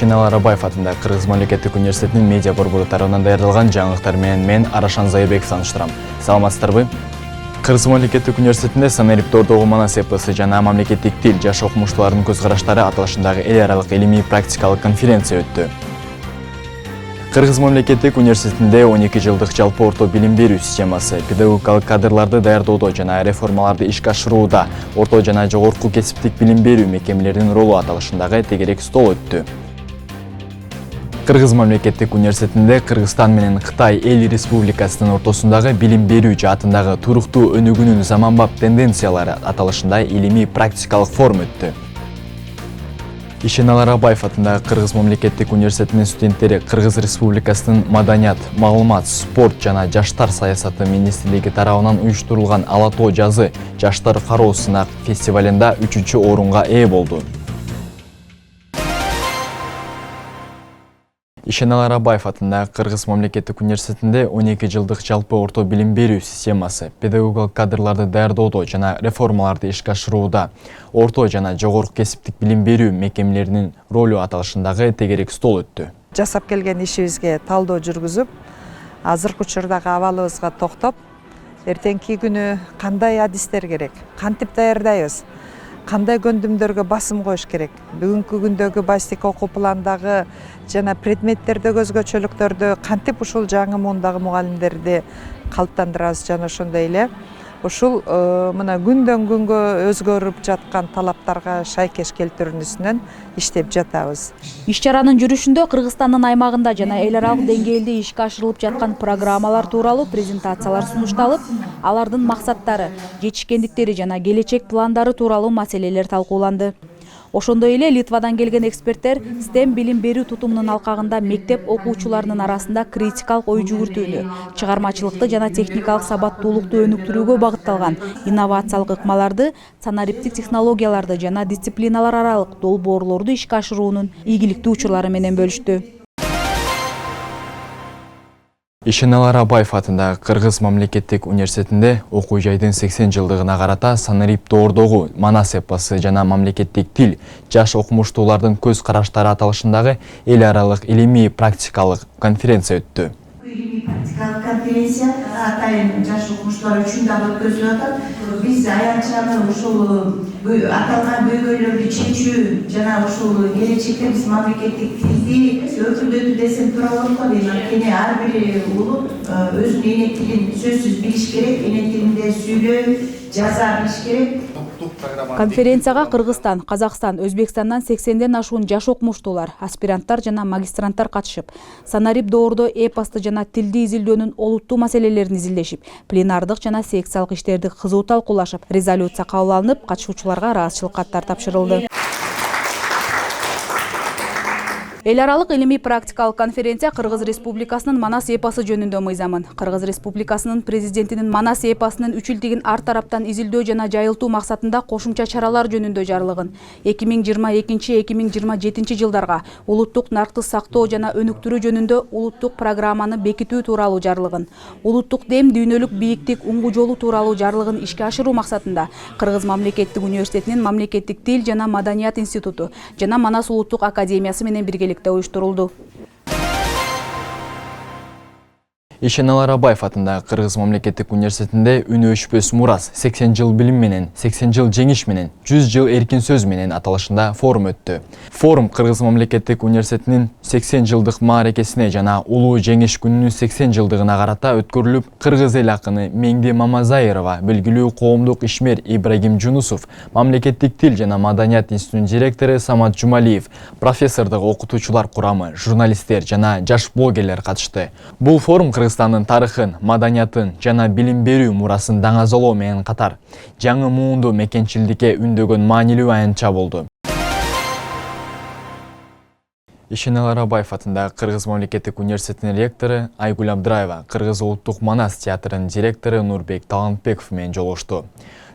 Ишенал Арабаев атында Кыргыз мамлекеттик университетинин медиа борбору тарабынан даярдалган жаңылыктар менен мен Арашан Зайырбеков таныштырам. Саламатсыздарбы? Кыргыз мамлекеттик университетинде Санарип Доордогу манас эпосы жана мамлекеттик тил жаш окумуштуулардын көз караштары аталышындагы эл аралык илимий практикалык конференция өттү. Кыргыз мамлекеттик университетинде 12 жылдык жалпы орто билим берүү системасы, педагогикалык кадрларды даярдоодо жана реформаларды ишке ашырууда орто жана жогорку кесиптик билим берүү мекемелеринин ролу аталышындагы тегерек стол өттү. Кыргыз мамлекеттик университетинде Кыргызстан менен Кытай эл республикасынын ортосундагы билим берүү жаатындагы туруктуу өнүгүүнүн заманбап тенденциялары аталышында илимий практикалык форум өттү. Ишенал Арабаев атындагы Кыргыз мамлекеттик университетинин студенттери Кыргыз Республикасынын маданият, маалымат, спорт жана жаштар саясаты министрлиги тарабынан уюштурулган Ала тоо жазы жаштар кароо сынак фестивалында 3-орунга ээ болду. Ишенал Арабаев атындагы Кыргыз мамлекеттик университетинде 12 жылдык жалпы орто билим берүү системасы, педагогикалык кадрларды даярдоодо жана реформаларды ишке ашырууда орто жана жогорку кесиптик билим берүү мекемелеринин ролу аталышындагы тегерек стол өттү. Жасап келген ишибизге талдоо жүргүзүп, азыркы учурдагы абалыбызга токтоп, эртеңки күнү кандай адистер керек, кантип даярдайбыз, кандай көндүмдөргө басым коюш керек, бүгүнкү күндөгү базистик окуу пландагы жана предметтерде өзгөчөлүктөрдү кантип ушул жаңы муундагы мугалимдерди калыптандырабыз жана ошондой эле ушул мына күндөн күнгө өзгөрүп жаткан талаптарга шайкеш келтирүүнүн үстүнөн иштеп жатабыз. Иш-чаранын жүрүшүндө Кыргызстандын аймагында жана эл аралык деңгээлде ишке ашырылып жаткан программалар тууралуу презентациялар сунушталып, алардын максаттары, жетишкендиктери жана келечек пландары тууралуу маселелер талкууланды. Ошондой эле Литвадан келген эксперттер STEM билим берүү тутумунун алкагында мектеп окуучуларынын арасында критикалык ой жүгүртүүнү, чыгармачылыкты жана техникалык сабаттуулукту өнүктүрүүгө багытталган инновациялык ыкмаларды, санариптик технологияларды жана дисциплиналар аралык долбоорлорду ишке ашыруунун ийгиликтүү учурлары менен бөлүштү. Ишенал Арабаев атындагы Кыргыз мамлекеттик университетинде окуу жайдын 80 жылдыгына карата Санарип Доордогу манас эпосы жана мамлекеттик тил жаш окумуштуулардын көз караштары аталышындагы эл аралык илимий практикалык конференция өттү. Практикалык конференция атайын жаш окумуштуулар үчүн дагы өткөзүлүп атат. Биз аянтчаны ушул аталган көйгөйлөрдү чечүү жана ушул келечекте биз мамлекеттик тилди өркүндөтүү десем туура болот го дейм. Анткени ар бир улут өзүнүн эне тилин сөзсүз билиш керек, эне тилинде сүйлөп, жаза билиш керек. Конференцияга Кыргызстан, Казакстан, Өзбекстандан 80ден ашуун жаш окумуштуулар, аспиранттар жана магистранттар катышып, Санарип Доордо эпосты жана тилди изилдөөнүн олуттуу маселелерин изилдешип, пленардык жана секциялык иштерди кызуу талкуулашып, резолюция кабыл алынып, катышуучуларга ыраазычылык каттар тапшырылды. Эл аралык илимий практикалык конференция Кыргыз Республикасынын манас эпосы жөнүндө мыйзамын, Кыргыз Республикасынын президентинин манас эпосунун үчүлтигин ар тараптан изилдөө жана жайылтуу максатында кошумча чаралар жөнүндө жарлыгын 2022-2027 жылдарга улуттук наркты сактоо жана өнүктүрүү жөнүндө улуттук программаны бекитүү тууралуу жарлыгын, улуттук дем дүйнөлүк бийиктик уңгу жолу тууралуу жарлыгын ишке ашыруу максатында Кыргыз мамлекеттик университетинин мамлекеттик тил жана маданият институту жана Манас улуттук академиясы менен биргеликте уюштурулду. Ишенал Арабаев атындагы Кыргыз мамлекеттик университетинде үнү өчпөс мурас 80 жыл билим менен, 80 жыл жеңиш менен, 100 жыл эркин сөз менен аталышында форум өттү. Форум Кыргыз мамлекеттик университетинин 80 жылдык мааракесине жана улуу жеңиш күнүнүн 80 жылдыгына карата өткөрүлүп, кыргыз эл акыны Меңди Мамазайырова, белгилүү коомдук ишмер Ибрагим Жунусов, мамлекеттик тил жана маданият институтунун директору Самат Жумалиев, профессордук окутуучулар курамы, журналисттер жана жаш блогерлер катышты. Бул форум Кыргызстандын тарыхын, маданиятын жана билим берүү мурасын даңазалоо менен катар жаңы муунду мекенчилдикке үндөгөн маанилүү аянтча болду. Ишенал Арабаев атындагы Кыргыз мамлекеттик университетинин ректору Айгүл Абдыраева Кыргыз улуттук манас театрынын директору Нурбек Талантбеков менен жолугушту.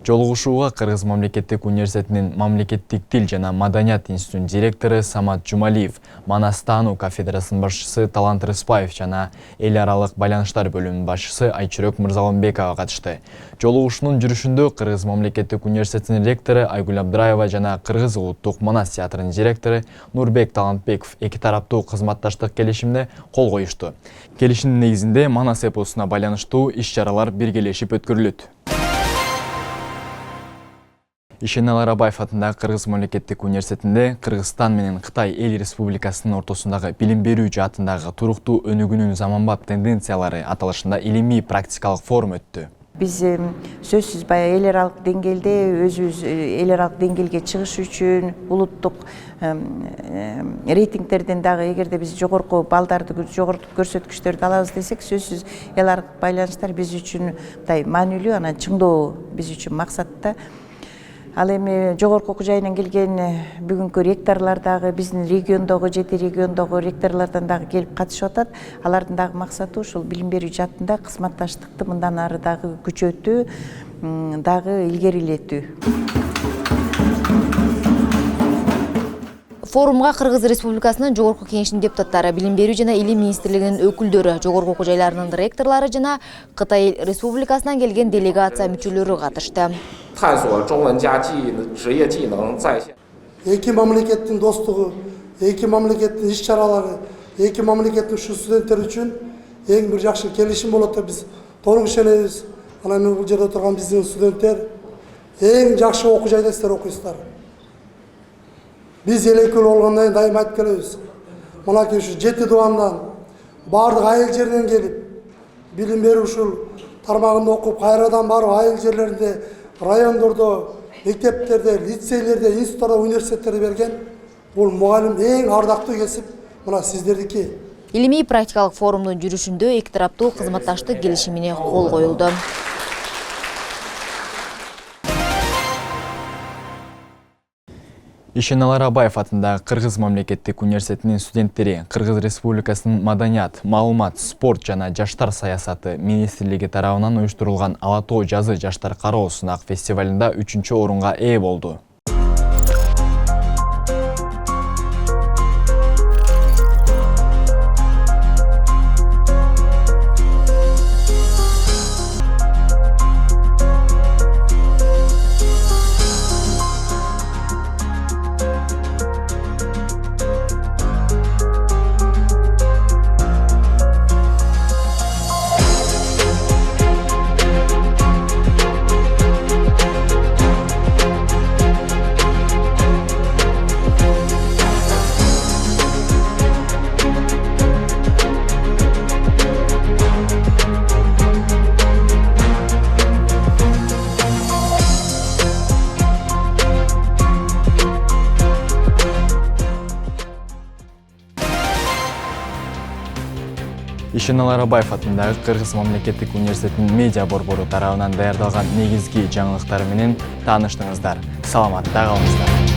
Жолугушууга Кыргыз мамлекеттик университетинин мамлекеттик тил жана маданият институтунун директору Самат Жумалиев, Манас Таану кафедрасынын башчысы Талант Рыспаев жана эл аралык байланыштар бөлүмүнүн башчысы Айчүрөк Мырзалымбекова катышты. Жолугушуунун жүрүшүндө Кыргыз мамлекеттик университетинин ректору Айгүл Абдыраева жана Кыргыз улуттук Манас театрынын директору Нурбек Талантбеков эки тараптуу кызматташтык келишимине кол коюшту. Келишимдин негизинде Манас эпосуна байланыштуу иш-чаралар биргелешип өткөрүлөт. Ишенал Арабаев атындагы Кыргыз мамлекеттик университетинде Кыргызстан менен Кытай эл республикасынын ортосундагы билим берүү жаатындагы туруктуу өнүгүүнүн заманбап тенденциялары аталышында илимий практикалык форум өттү. Биз сөзсүз баягы эл аралык деңгээлде өзүбүз эл аралык деңгээлге чыгыш үчүн улуттук рейтингтерден дагы эгерде биз жогорку балдарды, жогорку көрсөткүчтөрдү алабыз десек, сөзсүз эл аралык байланыштар биз үчүн мындай маанилүү, анан чыңдоо биз үчүн максатта. Ал эми жогорку окуу жайынан келген бүгүнкү ректорлор дагы биздин региондогу, 7 региондогу ректорлордон дагы келип катышып атат. Алардын дагы максаты ушул билим берүү жаатында кызматташтыкты мындан ары дагы күчөтүү, дагы илгерилетүү. Форумга Кыргыз Республикасынын Жогорку Кеңешинин депутаттары, Билим берүү жана Илим министрлигинин өкүлдөрү, жогорку окуу жайларынын ректорлору жана Кытай Республикасынан келген делегация мүчөлөрү катышты. Эки мамлекеттин достугу, эки мамлекеттин иш-чаралары, эки мамлекеттин ушу студенттер үчүн эң бир жакшы келишим болот деп биз толук ишенебиз. Анан бул жерде турган биздин студенттер эң жакшы окуу жайда сиздер окуйсуздар. Биз эл экөө болгондон кийин дайым айтып келебиз. Мынакей ушу 7 дубандан баардык айыл жеринен келип, билим берүү ушул тармагында окуп, кайрадан барып айыл жерлеринде, райондордо, мектептерде, лицейлерде, институттарда, университеттерде берген бул мугалим эң ардактуу кесип мына сиздердики. Илимий практикалык форумдун жүрүшүндө эки тараптуу кызматташтык келишимине кол коюлду. Ишенал Арабаев атындагы Кыргыз мамлекеттик университетинин студенттери Кыргыз Республикасынын маданият, маалымат, спорт жана жаштар саясаты министрлиги тарабынан уюштурулган Ала тоо жазы жаштар кароо сунак фестивалында 3-орунга ээ болду. Ишенал Арабаев атындагы Кыргыз мамлекеттик университетинин медиа борбору тарабынан даярдалган негизги жаңылыктар менен тааныштыңыздар. Саламатта калыңыздар.